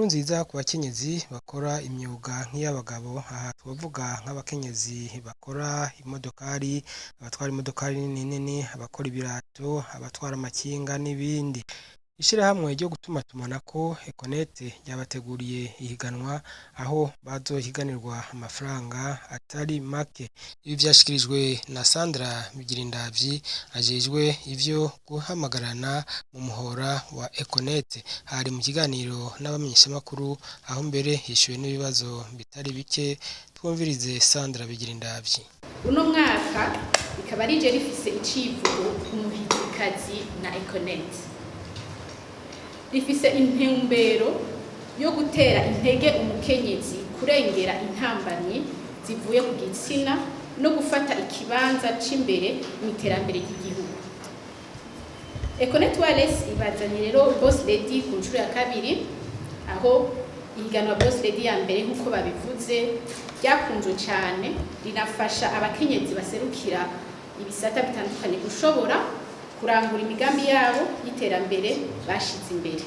inkuru nziza ku bakenyezi bakora imyuga nk'iy'abagabo. Aha twavuga nk'abakenyezi bakora imodokari, abatwara imodokari nini, abakora ibirato, abatwara amakinga n'ibindi. Ishirahamwe ryo gutumatumanako Econet ryabateguriye ihiganwa aho bazohiganirwa amafaranga atari make. Ibi vyashikirijwe na Sandra Bigirindavyi ajejwe ivyo guhamagarana mu muhora wa Econet. Hari mu kiganiro n'abamenyeshamakuru aho mbere hishuwe n'ibibazo bitari bike. Twumvirize Sandra Bigirindavyi. Uno mwaka ikaba rije rifise icivugo umuhizikazi na Econet. Rifise intumbero yo gutera intege umukenyezi kurengera intambamyi zivuye ku gitsina no gufata ikibanza c'imbere mu iterambere ry'igihugu. Econet Wireless ibazanye rero Boss Lady ku nshuro ya kabiri, aho ihiganwa Boss Lady ya mbere nk'uko babivuze ryakunzwe cyane, rinafasha abakenyezi baserukira ibisata bitandukanye gushobora kurangura imigambi yabo y'iterambere bashize imbere.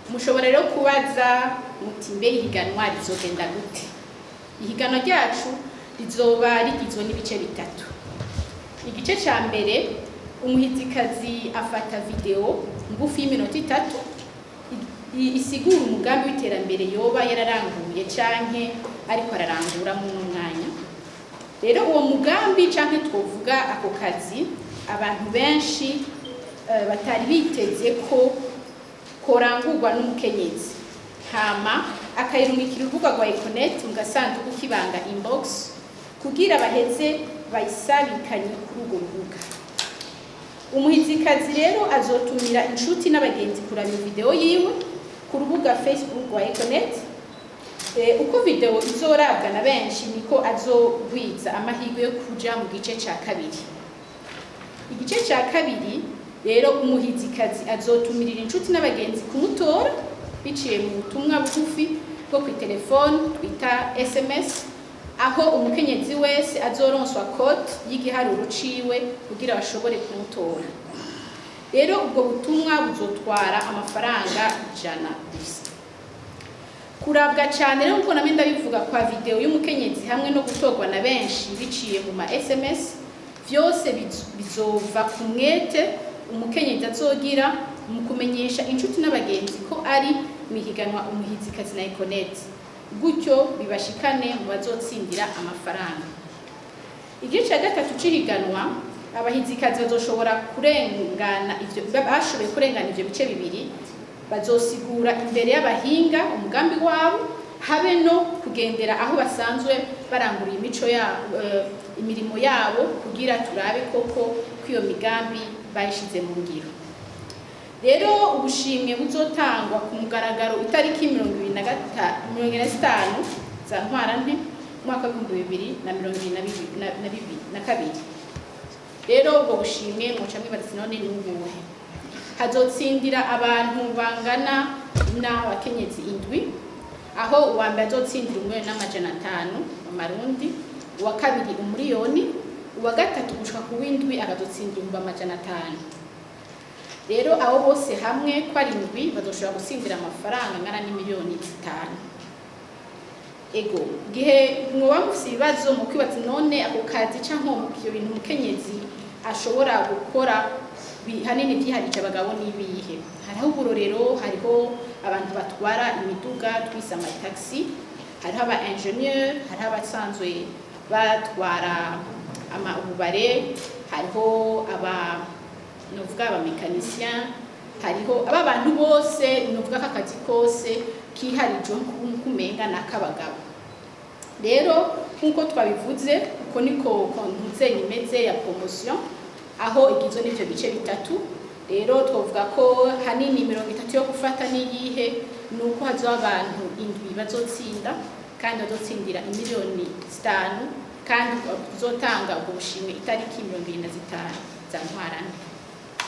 Mushobora rero kubaza muti mbe ihiganwa rizogenda gute? Ihiganwa ryacu rizoba rigizwe n'ibice bitatu. Igice ca mbere, umuhizikazi afata video ngufi y'iminota 3 isigura umugambi w'iterambere yoba yararanguye canke ariko ararangura mu mwanya. Rero uwo mugambi canke twovuga ako kazi abantu benshi batari biteze ko korangurwa n'umukenyezi, hama akayirungikira urubuga rwa Econet mu gasanduku k'ibanga inbox kugira baheze bayisabikanye kuri urwo rubuga. Umuhizikazi rero azotumira inshuti n'abagenzi kuraba video yiwe ku rubuga Facebook rwa Econet. Uko video izorabwa na benshi niko azogwiza amahirwe yo kuja mu gice ca kabiri. Igice ca kabiri rero umuhizikazi azotumirira inshuti n'abagenzi kumutora biciye mu butumwa bugufi bwo ku telefone twita SMS, aho umukenyezi wese azoronswa code y'igiharuro ciwe kugira bashobore kumutora. Rero ubwo butumwa buzotwara amafaranga 100 gusa. Kurabwa cyane rero uko namenda bivuga kwa video y'umukenyezi hamwe no gutorwa na benshi biciye mu ma SMS, vyose bizova ku mwete umukenyezi azogira mu kumenyesha inshuti n'abagenzi ko ari mihiganwa umuhizikazi na Econet, gutyo bibashikane mu bazotsindira amafaranga. Igice ca gatatu c'ihiganwa, abahizikazi bazoshobora kurengana ivyo bashoboye kurengana ivyo bice bibiri, bazosigura imbere y'abahinga umugambi wabo, habe no kugendera aho basanzwe baranguriye imico yabo, imirimo yabo kugira turabe koko kwiyo migambi bayishize mu ngiro. Rero ubushimwe buzotangwa ku mugaragaro itariki 25 za Ntwarante mwaka wa 2022. Rero ubwo bushimwe muca mwibaza none ni ubuhe? Hazotsindira abantu bangana n'abakenyezi 7, aho uwambere azotsindira 1,500 mu marundi, uwa kabiri 1,000,000, uwa gatatu gushika ku w'indwi akazotsindira 500. Rero abo bose hamwe kwa 7 bazoshobora gutsindira amafaranga angana n'imiliyoni 5. Ego gihe mwoba mufise ibibazo mu kwibaza none ako kazi canke mu kiyo bintu umukenyezi ashobora gukora hanini vyiharije abagabo n'ibihe. Hariho uburorero, hariho abantu batwara imiduga twisa ama taxi, hariho aba ingenieur, hariho abasanzwe batwara ububare, hariho novuga aba mécanicien, hariho aba bantu bose novuga kakazi kose kiharijwe kumenga nakabagabo. Rero nkuko twabivuze uko niko kontuze imeze ya promotion, aho igizwe n'ivyo bice bitatu. Rero twovuga ko hanini 30 yo gufata n'iyihe nuko hazoba abantu 7 bazotsinda kandi bazotsindira imiliyoni 5, kandi bazotanga ubwo bushimwe itariki 25 za Ntwarante.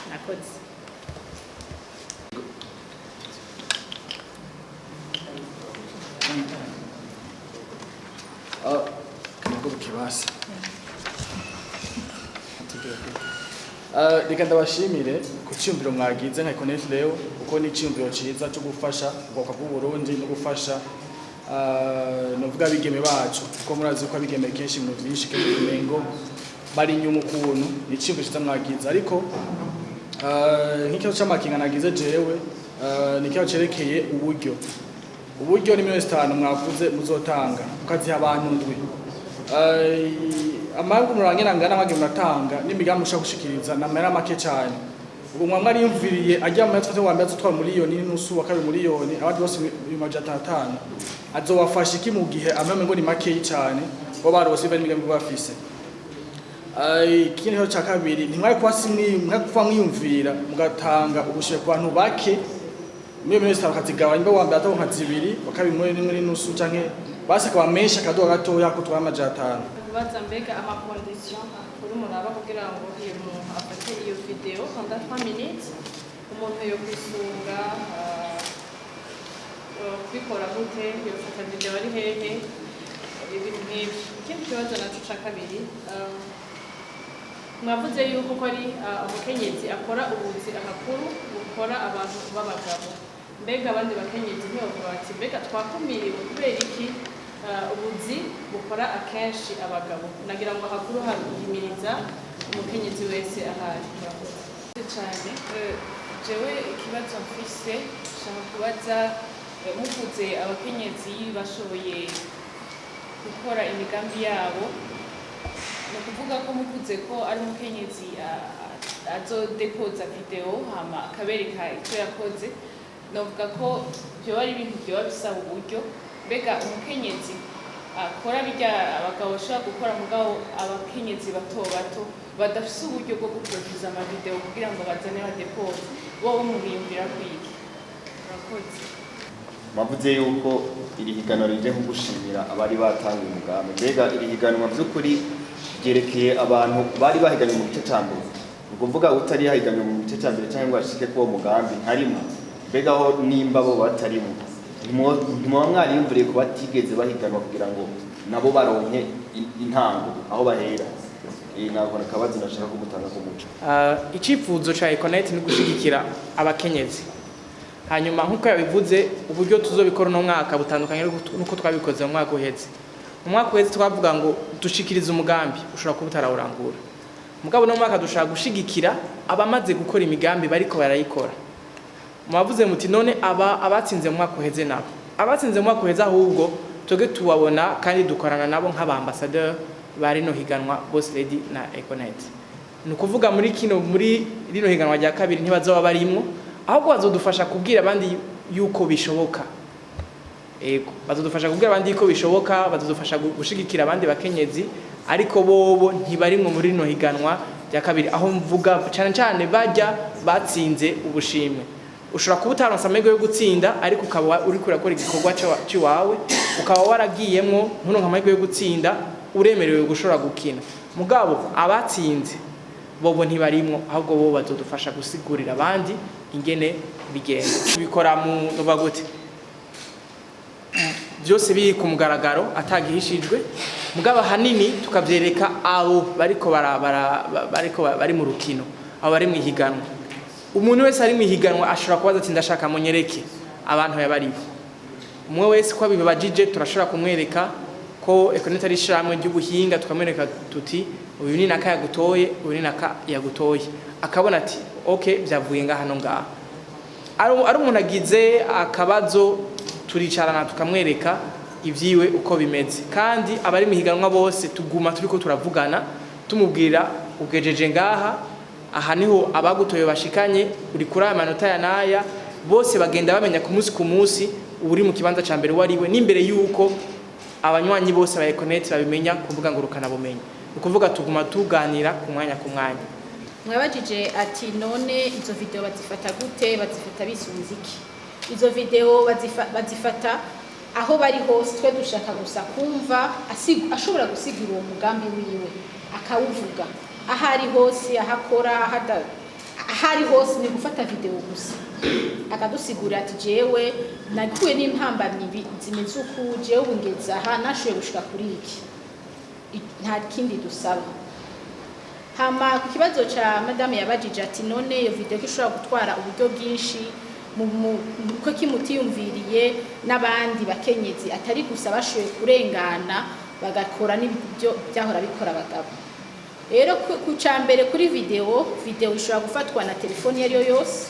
Nakoze. Kanako kibasa. Reka ndabashimire ku cyumviro mwagize nka Connect Leo kuko ni cyumviro ciza cyo gufasha ubwoko bw'u Burundi no gufasha novuga bigeme bacu kuko murazi ko bigeme kenshi mu byinshi kemengo bari inyuma ukuntu ni cyumviro ciza mwagize ariko nk'icyo cy'amakinga nagize jewe ni cyo cerekeye uburyo ni 5 mwavuze muzotanga ukaziha abantu ndwi amagu murangena ngana mage muratanga n'imigambi ushaka gushikiriza namera make cyane ubu mwamwe ari yumviriye ajya mu yatwe wambere azotwara miliyoni n'usu wa 2 miliyoni abandi bose 500 azowafasha iki mu gihe amame ngo ni make cyane bo barose bari imigambi bafise ikindi cyo kabiri ntimwari kuba mwiyumvira mugatanga ubushobozi ku bantu bake muri minister bakazigabanya mbe wambere atonka 2 bakabimwe n'usu canke base kwa mesha kadoga gatoya ko twamajatana kubaza mbega amacondition kuri muraba kugira ngo iyo muntu afate iyo video pendant 3 minutes umuntu yo kwisunga kwikora gute yo fata video ari hehe ibintu nk'ibyo ikindi kibazo naco ca kabiri mwavuze yuko ko ari umukenyezi akora ubuzi akakuru bukora abantu b'abagabo mbega abandi bakenyezi ntibavuga bati mbega twakumiriwe kubera iki ubuzi bukora akenshi abagabo nagira ngo hakuru hahimiriza umukenyezi wese ahari cyane jewe ikibazo mfise shaka kubaza muvuze abakenyezi bashoboye gukora imigambi yabo no kuvuga ko muvuze ko ari umukenyezi azodepoza video hama akabereka icyo yakoze novuga ko byo ari ibintu byo bisaba uburyo mbega umukenyezi akora bijya abagabo bashaka gukora mugabo abakenyezi bato badafise uburyo bwo guproduza ama video kugira ngo bazane ba depose wowe mubiyumvira kwiki urakoze mavuze yuko iri higanwa rije nko gushimira abari batanga umugambi mbega iri higanwa by'ukuri byerekeye abantu bari bahiganye mu gice cyambere ukuvuga utari yahiganye mu gice cyambere cyangwa ashike ko mugambi harimo mbega ho nimba bo batarimo ntimwa mwariyumviriye ko batigeze bahiganwa kugira ngo nabo baronke intango aho bahera ntabwo nakabazi nashaka kumutanga ku muco icifuzo ca Connect ni gushigikira abakenyezi hanyuma nkuko yabivuze uburyo tuzobikora no mwaka butandukanye nuko twabikoze mu mwaka uheze mu mwaka uheze twavuga ngo dushikirize umugambi ushobora kuba utarawurangura mugabo no mwaka dushaka gushigikira abamaze gukora imigambi bariko barayikora mwavuze muti none abatsinze mu mwaka uheze nabo abatsinze mu mwaka uheze ahubwo toge tubabona kandi dukorana nabo nk'abambassadeur bari no higanwa Boss Lady na Connect nukuvuga muri rino higanwa rya kabiri ntibazoba barimwo ahubwo bazodufasha kubwira abandi yuko bishoboka bazodufasha kubwira abandi yuko bishoboka bazodufasha gushigikira abandi bakenyezi ariko bobo ntibarimwo muri rino higanwa rya kabiri aho mvuga cyane bajya batsinze ubushimwe ushobora kuba utaronsa amahirwe yo gutsinda ariko ukaba uri kurakora igikorwa cy'iwawe ukaba waragiyemwo nturonka amahirwe yo gutsinda uremerewe gushobora gukina mugabo abatsinze bobo ntibarimwo ahubwo bo bazodufasha gusigurira abandi ingene bigenda bikora mu bagute byose biri ku mugaragaro atagihishijwe mugabo hanini tukavyereka abo bariko bari mu rukino abo bari mu higanwa umuntu wese ari mu higanwa ashobora kubaza ati ndashaka munyereke abantu yabaribo umwe wese ko bibajije turashobora kumwereka ko Connect ari ishiramwe ry'ubuhinga tukamwereka tuti uyu ni naka yagutoye uyu ni naka yagutoye akabona ati okay byavuye ngahano ngaha ari umuntu agize akabazo turicarana tukamwereka ivyiwe uko bimeze kandi abari mihiganwa bose tuguma turiko turavugana tumubwira ugejeje ngaha aha niho abagutoye bashikanye uri kuri amanota ya naya bose bagenda bamenya ku munsi uri mu kibanza ca mbere wariwe n'imbere yuko abanywanyi bose ba Connect babimenya kuvuga ngo rukana bumenye ukuvuga tuguma tuganira ku mwanya mwabajije ati none izo video bazifata gute bazifata bisunze iki izo video bazifata aho bari hose twe dushaka gusa kumva ashobora gusigira uwo mugambi wiwe akawuvuga ahari hose ahakora ahari hose ni gufata video gusa akadusigura ati jewe nakuye n'impambamyi zimeze uku jewe ngeze aha nashoboye gushika kuri iki nta kindi dusaba hama ku kibazo ca madame yabajije ati none iyo video kishobora gutwara uburyo bwinshi ko kimutiyumviriye n'abandi bakenyezi atari gusa bashoboye kurengana bagakora n'ibyo byahora bikora abagabo. Rero ku cambere kuri video ishobora gufatwa na telefone yari yo yose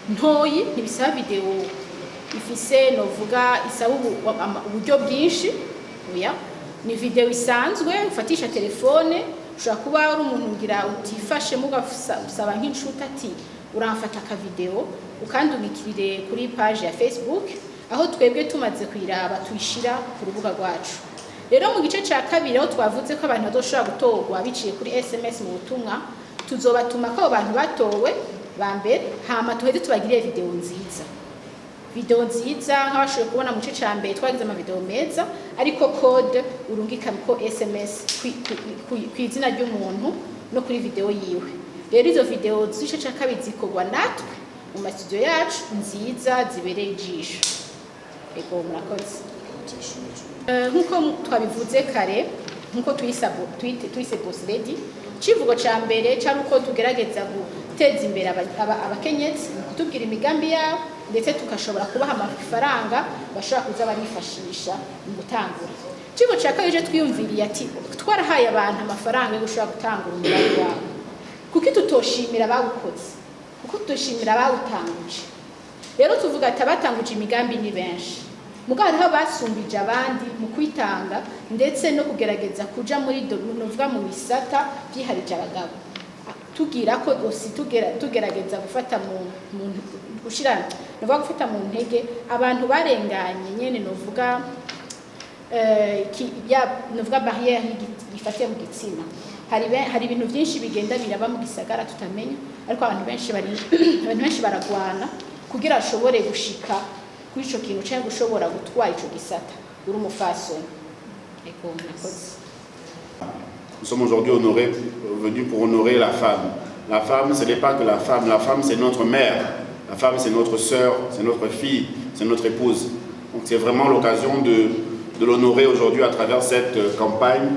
ntoyi, ntibisaba video ifise novuga isaba uburyo bwinshi, oya ni video isanzwe ufatisha telefone. Ushobora kuba ari umuntu ngira utifashe mugusaba nk'inshuti ati uramfata ka video ukandungikirire kuri page ya Facebook, aho twebwe tumaze kuyiraba tuyishira ku rubuga rwacu. Rero mu gice ca kabiri aho twavuze ko abantu bazoshobora gutorwa biciye kuri SMS mu butumwa, tuzobatuma ko abantu batowe bambere, hama tuheze tubagiriye video nziza nk'abashoboye kubona mu gice ca mbere twagize ama video meza, ariko code urungika ko SMS kw'izina ry'umuntu no kuri video yiwe. Rero izo video z'igice ca kabiri zikorwa natwe mu studio yacu nziza zibereye ijisho. Ego murakoze. Nkuko twabivuze kare, nkuko twise boss lady, civugo ca mbere cyari uko tugerageza guteza imbere abakenyezi, kutubwira imigambi yabo ndetse tukashobora kubaha amafaranga bashobora kuza barifashisha mu gutangura. Civugo ca kabiri twiyumviriye ati twarahaye abantu amafaranga yo gushobora gutangura umugambi wabo, kuko tutoshimira abawukoze, kuko tutoshimira abawutanguje. Rero tuvuga ati abatanguje imigambi ni benshi, mugabo hariho basumbije abandi mu kwitanga ndetse no kugerageza kuja muri novuga mu bisata byiharije abagabo, tugira ko dosi tugerageza gufata mu gushira novuga gufata mu ntege abantu barenganye nyene novuga novuga barrière ifatiye mu gitsina. Hari ibintu byinshi bigenda biraba mu gisagara tutamenya, ariko abantu benshi baragwana kugira ashobore gushika kuri ico kintu cyangwa gushobora gutwara ico gisata uri umufasoni. Ego murakoze. Nous sommes aujourd'hui venus pour honorer la femme. La femme, ce n'est pas que la femme c'est notre mère, la femme c'est notre sœur, c'est notre fille, c'est notre épouse. Donc c'est vraiment l'occasion de l'honorer aujourd'hui à travers cette campagne.